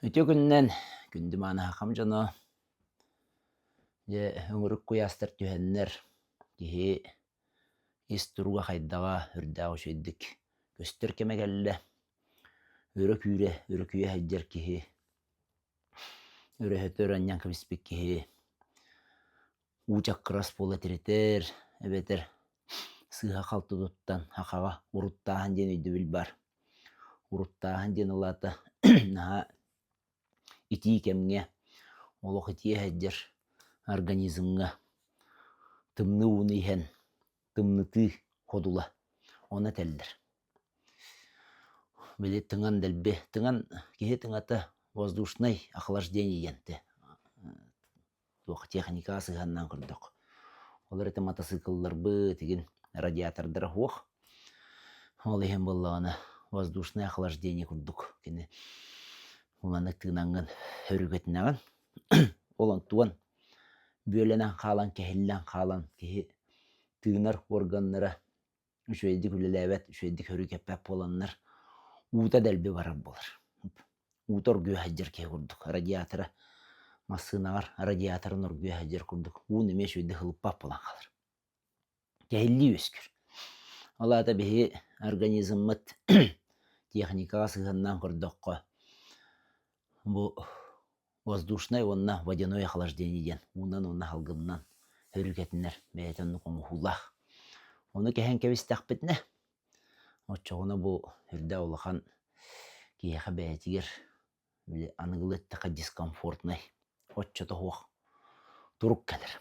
Өте күннен күнді мана хақам жано же өңірік куястар түхеннер кихи истуруга хайдаға үрдәғы шөйдік көстер кемегелле өрө күйе хайдер кихи өрө хөтөр аньян кабиспик кихи учак крас пола тиритер эбетер сыха қалты туттан хақаға уруттаахан ден өйді біл бар уруттаахан ден ылата наha ити кемге олох итие хайдер организмга тымны уны иһэн тымныты ходула она телдер били тыңан делбе тыңан киһи тыңата воздушный охлаждение янте туох техника сыһаннан курдук олар эте мотоциклларбы тигин радиатордара хуох ол иһин буллагана воздушный охлаждение курдук кини уманы тыынанган хөрүгетинаган олон туан бөленен халан кехиллен халан кихи тыынар органнара үчөйдик үлелебет үчөйдик хөрү кеппеп боланнар uuta делби барар болар уутор гүө хаджар кеhe курдук радиатора массыынагар радиаторын оргүө хаджар курдук уун эме үчөйдү хылыппап болан халар кехилли үскүр алаата биһи организммыт техникага сыһыннаан курдукко бу воздушный онна водяное охлаждение ден унан онна халгыннан хөрүкетинер бээтен коңухулах оны кэхэн кэбистахпитне оччоҕуна бу хүрдэ улахан киэхэ бээтигер аныгылыттака дискомфортный оччото хуох турук келер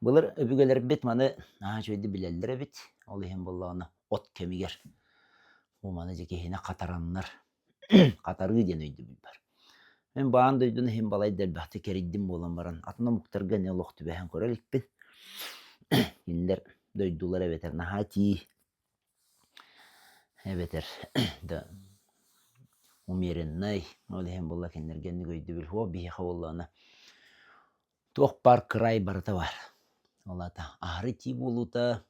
былыр өбүгелербит маны чөйдү билеллер эбит ол иһин буллагына от кемигер бу маны жекехине катараннар катары ден өйдү билбар мен баан дойдун хим балай делбахты кериддим болан баран атына муктарга не лохту бэхэн көреликпин индер дойдулар эбетер нахати эбетер да умеренный ол хим болла кеннерген гойду бил хо бихе боллана тох пар край барта бар олата ары ти болута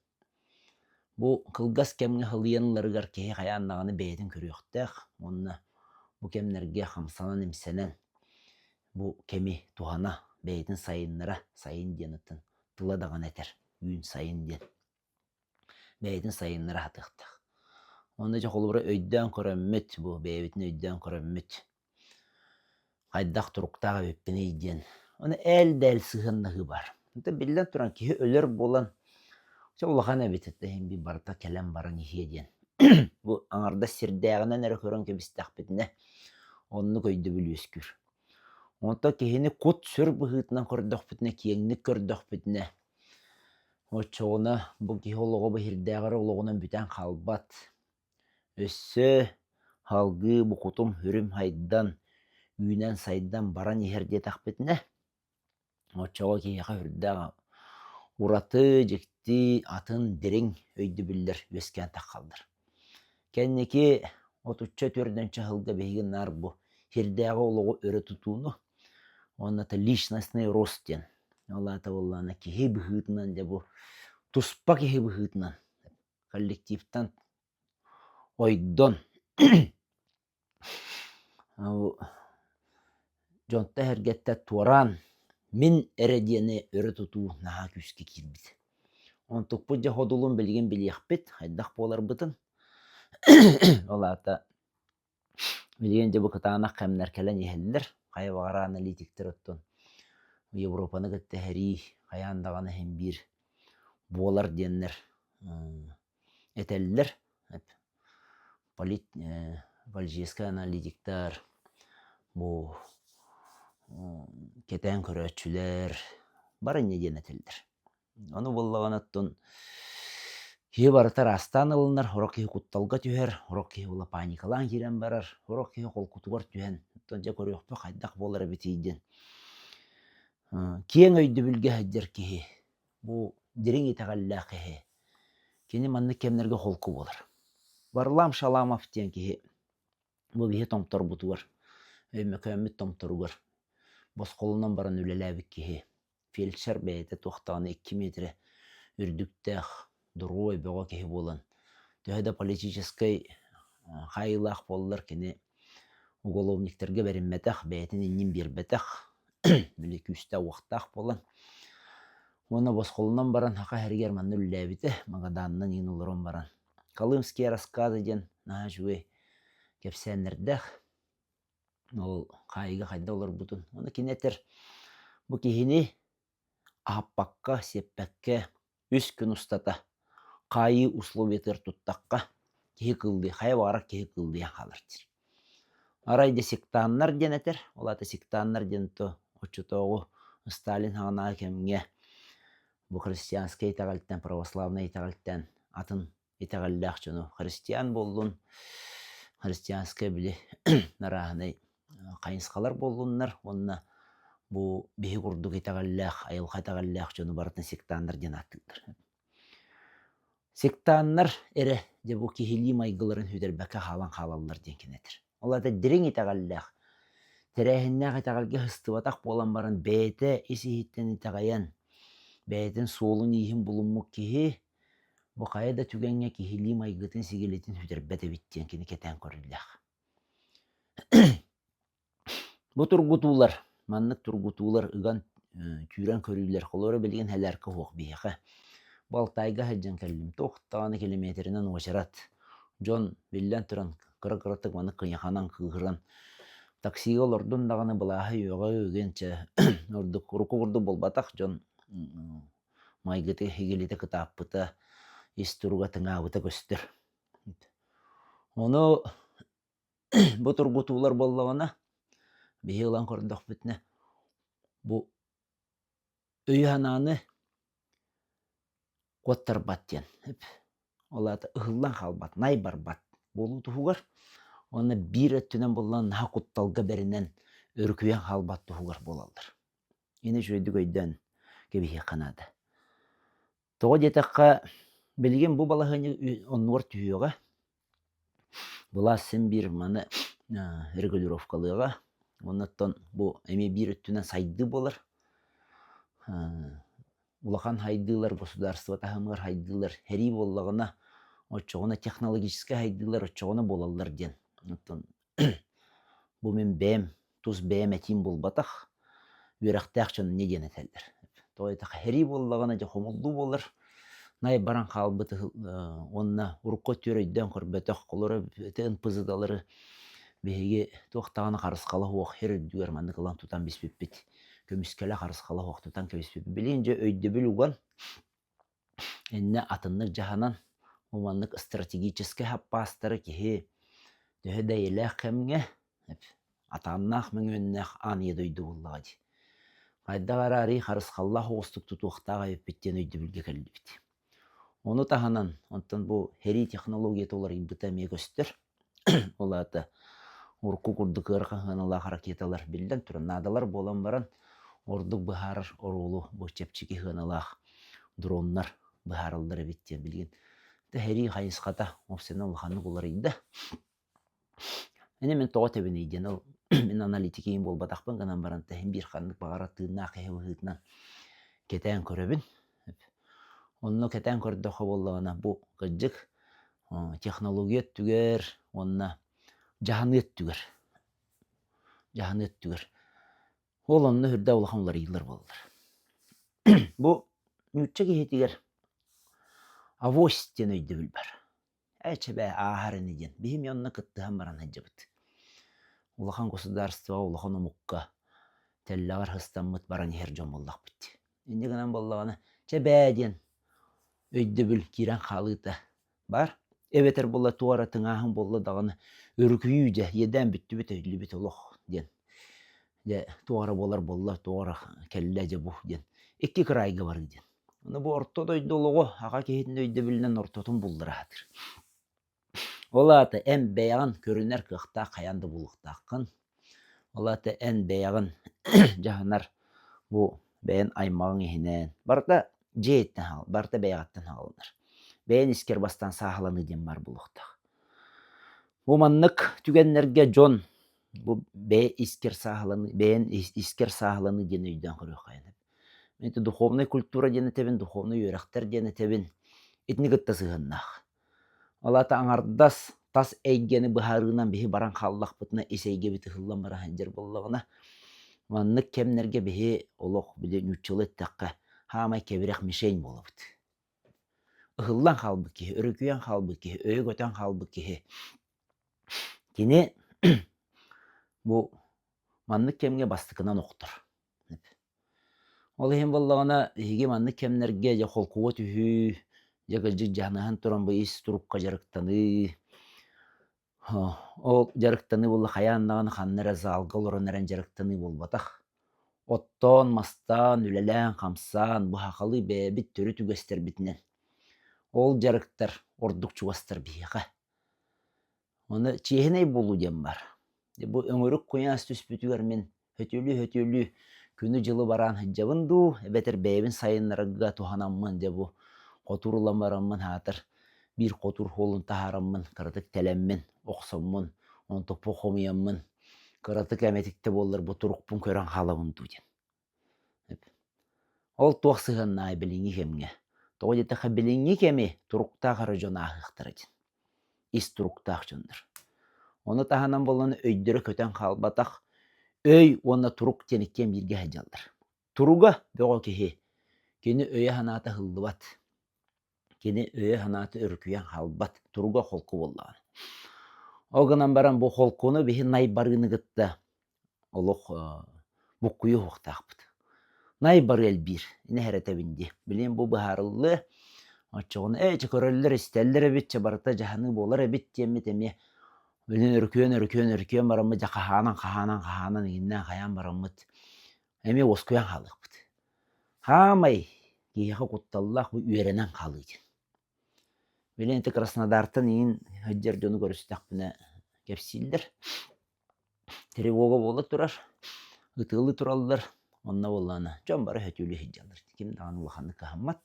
бу кылгас кемге хылыянларыгар кеhe хаяннаганы бэйдин көрүөхтэх онна бу кемнерге хамсанан имсенен бу кеми тухана бэйдин сайыннара сайын диенытын тыла даган этер үйүн сайын дien бэйдин сайыннара хатыхтах онда жа холбура өйдөн көрөммүт бу бэйбитин өйдөн көрөммүт хайдах туруктага өппүнэй дien оны эл сыһыннахы бар онда биллен туран киһи өлөр болан улахан эбитетте химби барта келем баран ихие дien бу аңарда сирдээгинен эрэ көрөн кебистахпитине онну көйдү бүлүскүр онта киһини кут сүр быһыытынан көрдөхпүтүнэ киэҥник көрдөхпүтүнэ оччоҕуна бу киһи олоҕо бу сирдээгэр олоҕунан бүтэн халбат өссө халгыы бу кутум хүрүм хайдан үүнэн сайдан баран иһэр диэтахпитине оччоҕо киһиэхэ хүрдээх ураты дьикти атын дириҥ өйдү биллэр үөскээн таххаллар кэнники отучча төрдөнчө хылга биһиги нар бу сирдээгэ олоҕу өрө тутууну онната личностный рост ден олаата боллаана киһи быһыытынан да бу туспа киһи быһыытынан коллективтан ойдон дьонта эргетте туоран мин эрэ диэни өрө тутуу наһаа күскэ киирбит онтукпут дьэ ходулун билигин билиэхпит хайдах буоларбытын олаата билигин дьэ бу кытаанах кэмнэр кэлэн иһэллэр хайбаҕара аналитиктер оттон Европаны кыттэһэри хайаандаганы хэмбиир буолар диэннэр этэллэр политический аналитиктер бу кетэн көрөөчүлэр барынне диэн этэллэр ону буллаган оттон киһи барытар астаан ылынар хорок киһи кутталга түһэр хорок киһи була паникалаан киирэн барар хорок киһи холкутугар түһэн оттон дьэ көрүөхпү хайдах буолар эбитиидин киэҥ өйдү билгэ хайдьар киһи бу дириҥ итэҕэллээх киһи кини маннык кэмнэргэ холку буолар Варлам Шаламов диэн киһи бу биһи томторбутугар өймөкөммүт томторугар босхолунан баран үлэлээбик киһи фельдшер бэйэтэ туохтаҕына 2 метре үрдүктээх дуруу өйбөҕө киһи буолан төһө да политической хайылаах боллар кини уголовниктерге беримметах, бәйтін иннин бирбетах, біле күсті уақтақ болан. Оны босқолынан баран, хақа әргер манны үлләбіті, магаданның ин олырын баран. Колымские рассказы ден, наға жүге кепсәнердәқ, ол қайығы қайда олар бұтын. Оны кенетер, бұ кехіне аппаққа, сеппәкке, үс күн ұстата, қайы условиятыр тұттаққа, кехі қылды, қайы бағарақ кехі қылды қалырдыр. Арайды сектаннар денетер, олаты сектаннар денеті, очытоғы Сталин хағына кемге, bu христианская итағалттан, православная итағалттан атын итағаллақ жону христиан болдun, христианская білі нарағынай қайынсқалар болдуннар, онына bu bihi kurduk итағаллақ, айылға итағаллақ жону барытын сектаннар ден атылдыр. Сектаннар әрі де bu кихили майғыларын хүдербәкі халан халалар ден кенетір. Олады дирен итағаллақ, тәрәхіннәқ итағалға хыстыватақ болан барын бәйті исихеттен итағаян, бәйтін солын ихин бұлынмық кехе, бұ қайда түгенге кехили майғытын сигелетін хүдербәті біттен кені кетен көрілдіғ. Бұ тұрғытулар, маннық тұрғытулар ұған түйрен көрілер, қолары білген әләркі хоқ бейіқі. Балтайға хаджан кәлім, тоқтағаны километрінен оғашарат. Жон білден тұран қыры-қырытық маны қыяқанан қығыран. Таксиға олардың дағаны бұлағы өға өгенче ордық ұрды болбатақ жон майгыты хигелите кытаппыта истуруга тыңабыта көстер. Оны бұ тұрғытулар боллағына бейі ұлан көрдіқ бітіне бұ өйхананы қоттар баттен. Олаты ұғылан қалбат, най бар бат болу тұхуғар. Оны бір өттінен болған наға құтталға бәрінен өркуен қалбат тұхуғар болалдар. Ені жөйді көйден кебихи қанады. Тоғы детаққа білген бұ балағыны онуар түйеға. Бұла сен бір маны регулировкалыға. Оннаттан бұ әме бір өттінен сайды болар. Улақан хайдылар, государство тағымғар хайдылар. Хәри болағына, отчоғына технологическа хайдылар, отчоғына болалар ден. Бұ мен бәм, тұз бәм әтім болбатақ, өрәқтәқ жаны не ден әтәлдір. Тоғайтақ хәри болағына жа қомылду болар. Най баран қалбыты онына ұрыққа түрейден көрбәтіқ қолыры бәтіғін пызыдалары бәйге тоқтағаны қарысқалы оқ хер өдігер манды қылан тұтан беспеппет. Көміскелі қарысқалы оқ тұтан көміспеппет. Білейінже өйді біл ұған әнне атынлық жағанан ұманлық стратегическі хаппастары кеге дөйі дәйелі қәмге атаннақ мен өннәқ ан еді өйді болағады. Қайда қарары қарысқалла хоғыстық тұтуқтаға өппеттен өйді білге кәлді біті. Оны тағанан, онтан бұл хәри технология толар имбіта мегөстер. Олаты ұрқы күрді қырқығынала қаракеталар білден тұрын. Надалар болан баран, ордық бұхарыр орулу бұл чепчекі ғыналақ дронлар бұхарылдары беттен білген. Хәри қайысқата опсенен ұлғаны болар еді. Әне мен тоға төбінейден, мен аналитикейін бол батақпын ғынан баран, тәхін бір қандық бағара тыынна қайы ғытынан кетен көребін. Онны кетен көрдіқі болағына бұл қыджық технология түгер, онна жағаны түгер. Жағаны түгер. Ол онны үрді олаған олар елдер болылар. Бұл мүтчі кейтігер авостен өйді біл бар. Әчі бәй ағарын еден. Бейім онны қыттыған баран әджі бұд. Олаған государство, олаған омыққа тәллағар хыстанмыт баран ер жон боллақ бұд. Енді ғынан болағына чә бәден өйді біл керен қалыйты бар. Эветер болла туара тыңағын болла дағаны өркүйі де еден бүтті біт өйділі біт олық ден. Туара болар болла туара кәлі де бұх ден. Екі крайғы бар ден. Оны бұл ортод өйді олығы аға кейтін өйді білінен ортотын болдыра атыр. Олаты ән бәяғын көрінер қықта қаянды болықтақын. Олаты ән бәяғын жағынар бұл бәйін аймағын ехінен. Барда жейттен хал, барда бәйғаттан халыныр. Бәйін іскер бастан сағыланы ден бар бұлықтақ. Бұл маннық түгенлерге жон, бұл бәйін іскер сағыланы ден өйден құры қайынып. Менті духовный культура дені тебін, духовный өріқтер дені тебін, етнігітті сығыннақ. Олаты аңардас тас эйгени быһаарыынан биһи баран халлахпытына исейге бити хыллан бара ханжар боллаҕына маннык кемнерге биһи олох биле нюччулы такка хаамай кебирэх мишень болобут. Ыһыллан халбы киһи, өрүкүйэн халбы киһи, өйө көтөн халбы киһи. Кини бу маннык кемге бастыкынан оқтор. Ол иһин боллаҕына биһиги маннык кемнерге дьэ холкуо түһүү, дьэ кырдьык дьаанаһан туран бу ис турукка жарыктаны. Ол жарыктаны булла хайааннаҕын ханнара заалга олоронаран жарыктаны болбатах. Оттон, мастаан, үлэлээн, хамсаан, бу хакалы бээбит төрү түгэстербитинен. Ол жарыктар ордук чугастар биһиэхэ. Оны чиэһинэй болуу диэн бар. Бу өҥөрүк куяас түспүтүгэр мен hötүлүү күнү жылы бараан хыджабын дуу, эбетер бэйбин сайыннарыгга туханаммын де бу хотуруламараммын хаатар. Бир хотур холун тахараммын, кырытык телеммин, оксоммун, онтоппу хомуяммын, кырытык эметикте боллар бу турукпун көрөн халабын дуу диэн. Ол туох сыһаннаай билиңи кемге. Тоҕо дьэттэхэ билиңи кеми туруктаах ары дьонаахыахтара дien. Ис туруктаах дьондор. Оны таһанан болланы өйдөрө көтөн халбатах, өй уонна турук тенеккен бирге хаджалдар. Туруга бөҕө киһи, кини өйө ханаата хыллыбат, кини өйө ханаата өрүкүйэн халбат, туруга холку боллаҕына. Огынан баран бу холкуну биһи най барыыныгытта олох буккуйу хуохтаахпыт. Най бары элбир, ини хэретебинди. Билин бу быһаарыллы, оччоҕуну чөкөрөллөр истэллэр эбит, барыта жаһаны буолар эбит диэммит эмиэ. Билин өрүкүөн бараммыт, жа хаһаанан игиннээн хайаан бараммыт. Эми оскуян халыахпыт. Хаамай киһиэхэ кутталлаах бу үөрэнэн халыы диэн. Билин ити Краснодартан иин хыджар дьону көрүстахпына кэпсииллэр. Тревога буола турар, ытыылы тураллар. Онна боллаана дьон бары hötүлүү хыджалар. Ким даҕаны улаханны кыһаммат,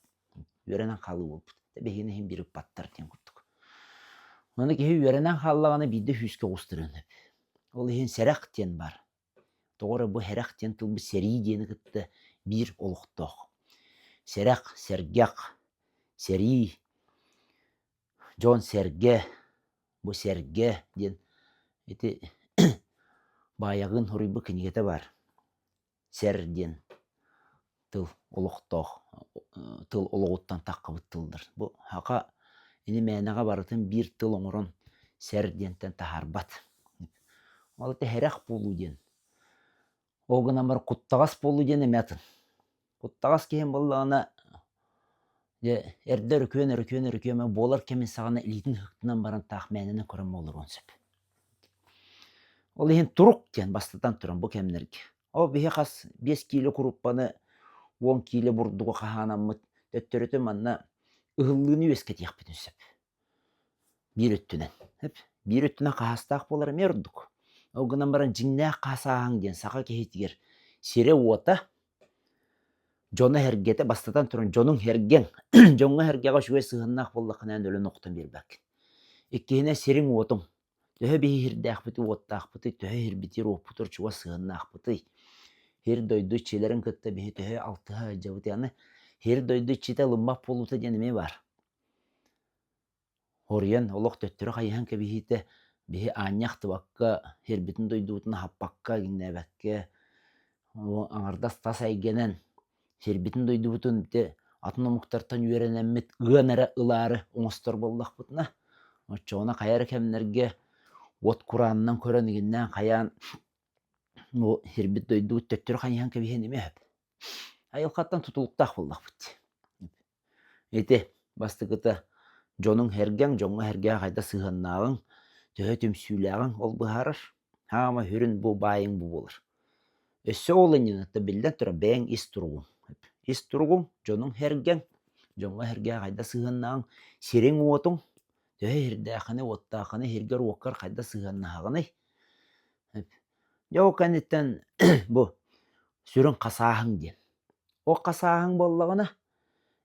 үөрэнэн халыы болбут. Бэһиини иһин бирип баттар диэн курдук. Оны киһи үөрэнэн халлаҕаны биирдэүүскэ устуран. Ол иһин сэрэх диэн бар. Тоҕора бу хэрэх диэн тылбы сэрии диэни кытта биир олохтоох. Сэрэх, сэргэх, сэрии, дьон сэргэ, бу сэргэ диэн ити баайаҕын хуруйбу кинигете бар. Сэр диэн тыл олохтоох, тыл олоҕуттан таххыбыт тылдар. Бу хака ини мээнэҕэ барытын биир тыл оҥорон сэр диэнтэн тахарбат. Ол ити хэрэх буолуу диэн. Огынан бар куттаҕас буолуу диэн эмиатын. Куттаҕас киһин боллаҕына эрдэ өрүкүөн буолар кемин саҕана илиитин хыктынан баран таах мээнэни көрөн буолар уон сөп. Ол иһин турук диэн бастатан туран бу кемнерге. О биһи хас 5 кило куруппаны 10 кило бурдуга хаһаанаммыт төттөрөтө манна ыһыллыыны үөскэ тиэхпитин сөп. Биир өттүнэн. Биир өттүнэн хаһастаах буолар эми ордук. Огынан баран жиңнээх хаасааһаң диэн саха киһитигэр сире уота дьону хергете бастатан туран дьонуң херген дьоҥҥо хергеҕэ үчүгэй сыһыннаах буоллаххынаан өлөн охтон биэрбэккин. Иккиһинэ сириң уотуҥ. Төһө биһи хирдээхпытый уоттаахпытый, төһө хирбитир уоппутур чуга сыһыннаахпытый. Хир дойдуй чилэрин кытта биһи төһө алтыһа адьабытый. Аны хир дойдуй чите лыммах буолуута диэн эми бар. Орыйан олох төттөрө хайыһан кэбиһиитэ биһи аанньах тыбакка хирбитин дойдуутуна хаппакка гиннээбэкке аҥардас тас айгенен хирбитин дойдуутун бите атын омуктартан үөрэнэммит ыанара ылаары оҥостор боллахпытына. Оччоҕуна хайар кэмнерге уот кураанынан көрөн игиннээн хайаан бу хирбит дойдуут төттөрө хайыһан кэбиһэн эми эһэп. Айылхаттан тутулуктаах боллахпыт. Ити бастыкыта дьонуң херген, дьоҥҥо хергээх хайда сыһыннааҕыҥ, төһө түмсүүлээҕиҥ ол быһаарар. Хаама хүрүн бу баайыҥ бу буолар. Өссө ол иннинатта билдэн тура бэйэҥ ис туругуҥ. Ис туругуҥ, дьонуң херген, дьоҥҥо хергээх хайда сыһыннааҕыҥ, сириҥ уотуҥ, төһө хирдээххини уоттааххыны хиргэр уоккар хайда сыһыннаһаҕыный. Дьоҕо кэнниттэн бу сүрүн хасааһыҥ диэн. О хасааһыҥ боллаҕына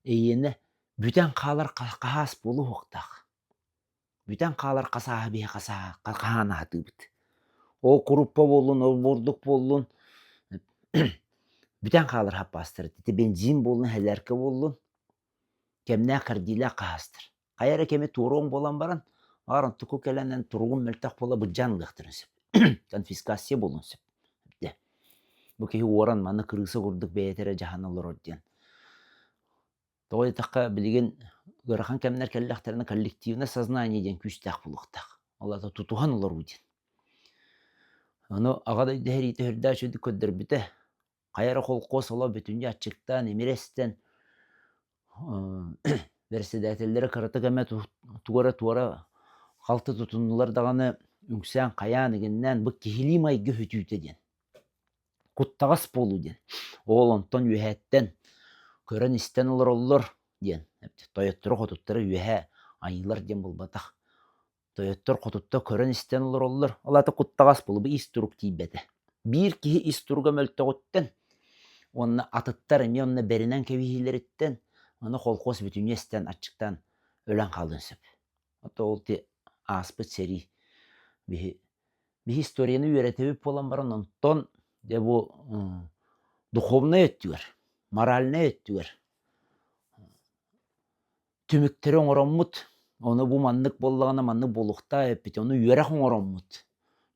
эйиэнэ бүтэн хаалар хаһаас буолу хуохтаах. Бүтэн хаалар хасааһы биһи хаһаанаһатыыбыт. О куруппа буоллун, о бурдук буоллун, бүтэн хаалар хаппаастар. Ити бензин буоллун, хэлээргэ буоллун, кэмнээх кардиилээх хаһаастар. Хайара кеми туоруон буолан баран, Арын туку келенен туругун мөлтөх бола быджан лыхтырын конфискация болун сөп. Бу киһи уоран маны кырыса курдук бэйэтэре жаһаналлар орден. Тоҕо итахха билигин ыарахан кэмнэр кэллэхтеринэ коллективное сознание диэн күстэх булуктах. Олата тутухан олар удин. Ону агада дэхэрите хүрдэ чөйдүк көддөрбүтэ. Хайара холкос ола бүтүнжэ ачыктан эмирестен верседателлere карата кэме тугара халты тутуннулар даганы үңсән каян игиннен бу кихили майгы хөтүүтэ диэн. Куттагас болу диэн. Ол онтон үһэттен көрөн истен олор диэн. Тойоттор хотуттары үһэ айылар диэн булбатах. Тойоттор хотутта көрөн истен олор. Олата куттагас болу бу истурук тийбете. Бир кихи истуруга мөлтөгөттен онна атыттар эми онна беринен кебихилериттен оны холкос бүтүнестен ачыктан өлөн калдын сөп. Ото ол те аспыт сери биһи историяны үйрөтөбүп болан баран онтон де бу духовный өттүгөр, моральный өттүгөр. Түмүктөрү оңороммут, оны бу маннык боллагана маннык болукта эппит, оны үйрэх оңороммут.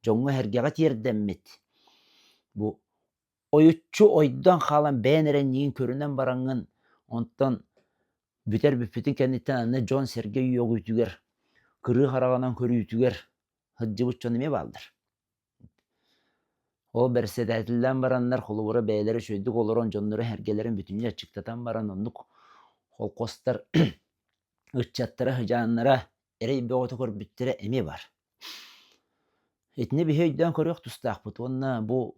Жоңу хергега тиердеммит. Бу ойуччу ойдан халан бээнереннигин көрүнен бараңын онтон бүтер бүппүтүн кенниттен аны Джон Сергей үйөгүтүгөр, кырыы хараганан көрүүтүгөр хыджыбыт чон эме балдыр. Ол берседателден бараннар холубура бээлери чөйдүк олорон жоннору хергелерин бүтүнчө ачыктатан баран оннук холкостар ыччаттара хыжааннара эрей бөгөтө көрбүттери эме бар. Этне биһөйдөн көрөк тустаакпыт. Онна бу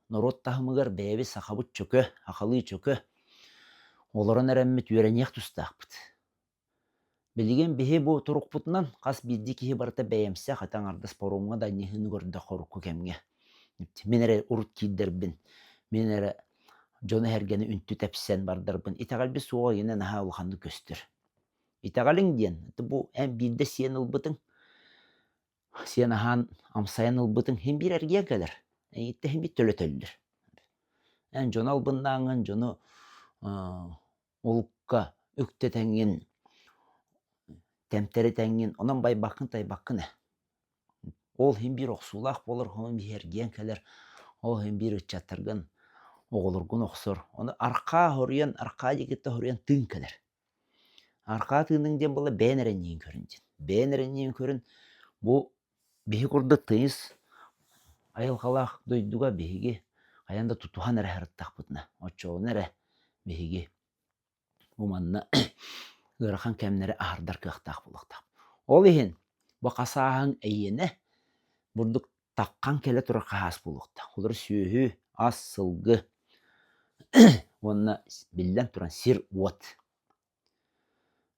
народ тахымыгар бээби сахабыт чөкө, ахалыы чөкө. Олорон эреммит үйренек тустаакпыт. Билигин биһи бу турукпутунан кас бидди киһи барыта бэйэмсэ хатан ардас порумга да нихыны көрдө хорукку кемге. Мен эре урут кийдербин. Мен эре жону хергени үнтү тепсен бардарбын. Итагалби суога генен аха улханды көстөр. Итагалың диен. Бу эм бидде сиен ылбытың. Сиен ахан амсайын ылбытың. Хем бир эрге келер. Итте хем бит төлөтөлдür. Эн жону албыннааңын, жону улукка үктетеңин, темтери теңин, онан бай бакын тай бакын. Ол хем бир оксулах болор, хем бир эрген келер. Ол хем бир ыччаттарган оголоргун оксор. Оны арка хорыян, арка жигитте хорыян тыын келер. Арка тыының ден бола бээнереннигин көрүн ден. Бээнереннигин көрүн бу биһи курды тыйыс айылгалах дойдуга биһиги аянда тутухан эре харыттакпытына. Очоон эре биһиги бу манна ыарахан кемнери ахардар кыахтаах булактак. Ол ихин бу касааһын эйене бурдук таккан келе тура кахаас булукта. Олар сүүһү, ас сылгы, онна биллен туран сир уот.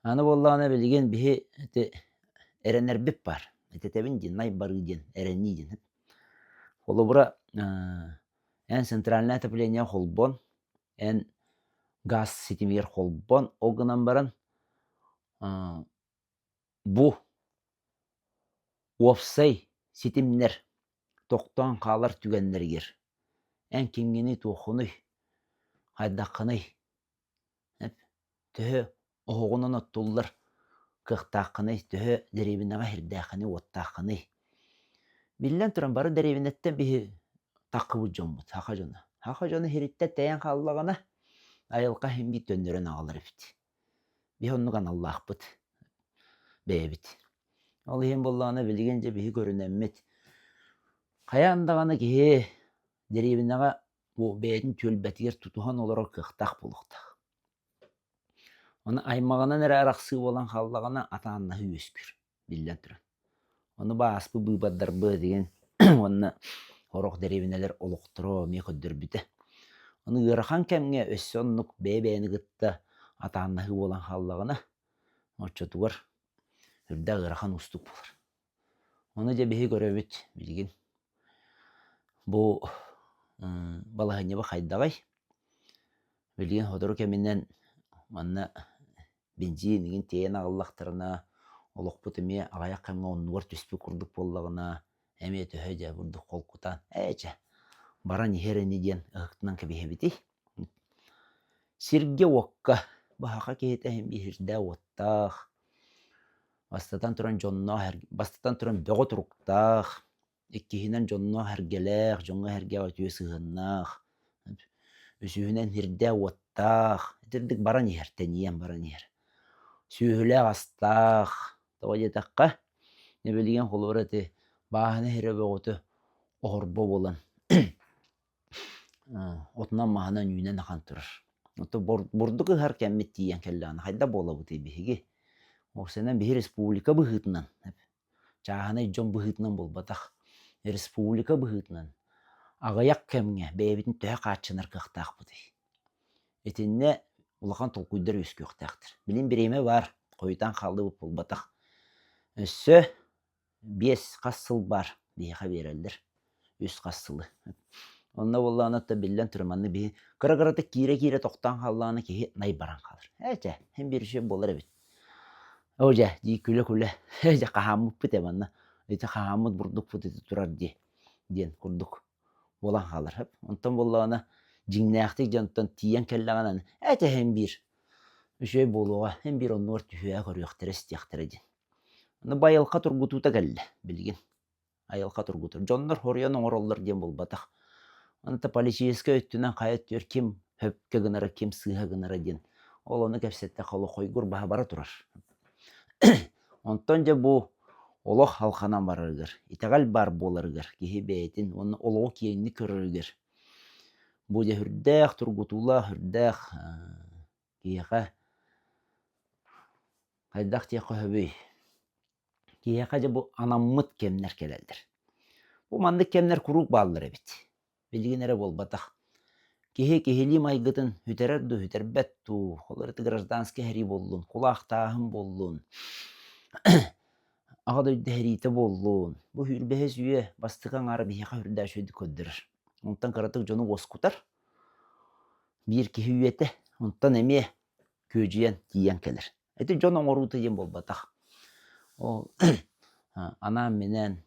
Аны боллағына билген биһи эренербип бар. Этетебин дин, най бары дин, эренни дин. Олу бура эн центральное отопление холбон, эн газ сетимер холбон, огынан баран бу уопсай сетимнер тоқтан қалар түгеннергер. Эн кеңгени тухуной, хайдақыной, төһө оғуғынан оттулар кықтақыной, төһө деребинага хирдақыной, оттақыной. Биллен туран бары деребинеттен биһи таққыбы жомбут, хақа жона. Хақа жона хиритте тәйен қаллағана айылқа хем бит төннөрөн ағалар бит. Биһи оннуган Аллахпыт, бэбит. Ол хем боллағына билгенже биһи көрүнэммит. Каяндағаны кихи деребинага бу бэйдин төлбәтигер тутухан олар кықтақ болуқтақ. Оны аймағынан әрі арақсы болан қаллағана атааннахы өскүр, биллен туран. Оны бааспы быйбаддарбы деген онны хорох деребинелер олуқтыро ме көддөрбүтэ. Оны ыарахан кемге өссө оннук бэйбэйни гытта атааннахы болан қаллағана очотугар үрдә ыарахан устук болар. Оны же биһи көрөбүт билген. Бу балаһынья ба хайдагай билген ходору кеминен манна бензинигин тейен агаллахтарына олоқпут эме агаяк кемге оннугар түспү курдук боллагына эме төһө же бурдук колкутан эче баран ихерени диен ыктынан кебихебити. Сирге окка баха кете хем бихирдә оттах Бастатан туран бөҕө туруктаах, иккиһинэн дьонно хэргэлээх, дьоҥҥо хэргэ өтүө сыһыннаах, үсүһүнэн hirдэ уоттаах, итирдик баран иһэр, тэниэм баран иһэр. Сүүһүлээх астаах, тоҕо дьэтэххэ, небилиген холуор эти бааһына иһирэ бөҕөтү оһорбо буолан, отунан маһынан үүнэн ахан турар. Отто бурдук ыһар кэммит тиийэн кэллэҕинэ, хайда буолабытый биһиги. Оксенен биһи республика быһыытынан, чааһына дьон быһыытынан булбатах, республика быһыытынан аҕыйах кэмҥэ бэйэбитин төһө хааччынар кыахтаахпытый. Итинне улахан толкуйдар үскүөхтээхтэр. Билин бириме бар, хойутан хааллыбыт булбатах. Өссө 5 хас сыл бар биһиха биэрэллэр, 3 хас сылы. Онна буллаанатта биллэн турманны биһи кыра-кырата киирэ тохтаан хааллааны киһи най баран халар. Эче, хем бир үшүө болар эбит. Оже, дии күлэ, эже хаһааммыппыт эманна. Ити хаһааммыт бурдукпут ити турар диэн курдук болан халар. Онтон буллаана жиңнээхтик дьонтон тиийэн кэллэҕинэн, эче хем бир үшүөй болуға, хем бир оннуор түһүэ көрүөхтэрэ стиэхтэрэ диэн. Оны байылха тургутуута кэллэ, билигин. Айылха тургутур. Дьоннор хоруйан оҥороллар диэн булбатах. Онта полицейская өттүнэн хайат түөр ким хөпкө гынара, ким сыыха гынара диэн. Ол оны кэпсэтте холохойгур баһа бара турар. Онтон же бу олох халханан барырыгар, итагал бар боларыгар, киһи бэйэтин, оны олоҕу киэҥни көрөрүгар. Бу же хүрдээх тургутуула, хүрдээх киэхэ хайдах тиэхэ хөбүй. Киэхэ же бу анаммыт кемнер келэлдер. Бу мандык кемнер курук бааллар эбит. Билигин эре болбатах. Киһи киһили майгытын хүтэрэр ду, хүтэрбэт ду, холорыты гражданский хэри боллун, кулаахтааһын боллун, аҕа дойду хэриите боллун. Бу хүрбэһэ сүйэ бастыгаң ары биһиха хүрдээ сөйдү көддөрөр. Онтан кыратык дьону оскутар. Биир киһи үйэтэ, онтан эмиэ көөдьүйэн тиийэн келер. Эти дьон оҥоруuта диэн болбатах. Ол анаан менен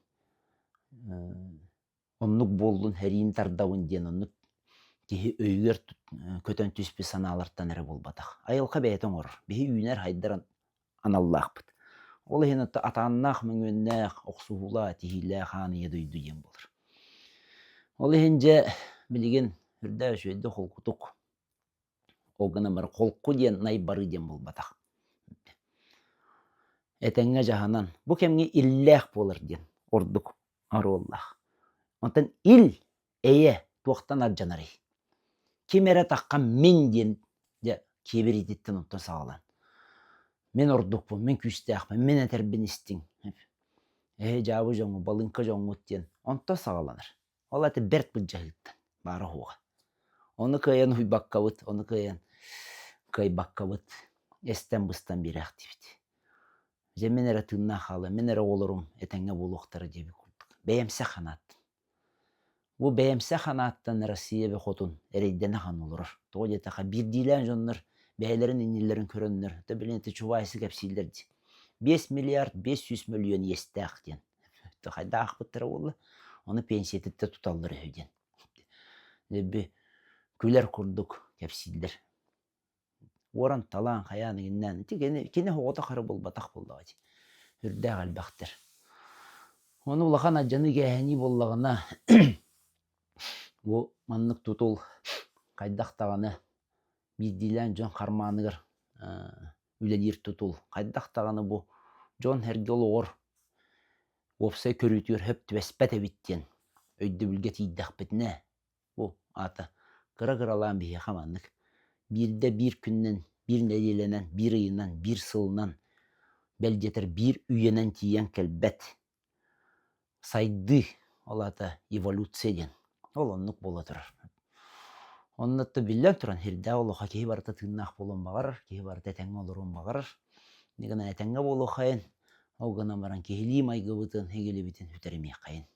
оннук боллун хэриин тардабын диэн оннук киһи өйүгэр көтөн түспү санаалартан эре болбатах. Айылха бэйэтэ оҥорор. Биһи үүнэр хайдар аналлаахпыт. Ол иһин атааннаах мөҥүннээх, охсуһулаа, тиһиилээх ааныйа дойду диэн болор. Ол иһин же билигин хүрдээ сөйдө холкутук. Ол гына бары холку диэн най бары диэн болбатах. Этэҥҥэ жаһанан бу кэмҥи иллээх буолар диэн ордук аруоллаах. Онтон ил эйэ туохтан ардьанарый. Ким эре таххан мен диэн же киэбирититтен онтон саҕалан. Мен ордукпун, мен күстээхпин, мен этербин истиң. Жаабы жоҥҥу, балынка жоҥҥут диэн онтон саҕаланар. Ол ати берт былдьаһыыттан баара хуuҕа. Оны кыайан уйбаккабыт, оны кыайан кыайбаккабыт, эстэн быстан бирэхтибит. Же мен эре тыыннаах хаалла, мен эре олорум этэҥҥэ буолуохтара диэби курдук. Бэйэмсэ ханааттан. Бу бэйэмсэ ханааттан Россия бе хотун эрэйдэн ахан олорор. Тоҕо дьэтэхэ биирдиилээн дьоннор бэйэлэрин инниллэрин көрөннөр. Та билин эти чубайсы кэпсиилэрди. 5 миллиард 500 миллион естээх диэн. Та хайда ахпыттара буолла. Оны пенсиятытта туталлар өһү диэн. Дебби күлэр курдук кэпсиилэр. Уоран талаан хаяаны гиннään. Кини хоҕото хары болбатах боллаҕа ди. Хүрдээх албахтар. Оны улахан аджаны кээһини боллаҕына бу маннык тутул хайдахтаҕаны биирдиилээн дьон хармааныгар үлэлиир тутул. Хайдахтаҕаны бу дьон хэрги олоҕор уопсай көрүүтүөр хөп түбэспэт эбит диэн өйдө бүлгэ тиийдэхпитинэ. Бу ата кыра-кыралаан биһиэхэ маннык. Биирдэ биир күннэн, биир нэлиэлэнэн, биир ыйынан, биир сылынан, бэлдьэтэр биир үйэнэн тиийэн кэлбэт. Сайды ол ата эволюция диэн. Ол оннук буола турар. Оннотто биллэн туран hirдээ олоха киһи барыта тыыннаах буолан баҕарар, киһи барыта этэҥҥэ олоруун баҕарар. Нигина этэҥҥэ буолуохайын, ол гына баран киһилии майгыбытын, хигилибитин хүтэремиэххайын.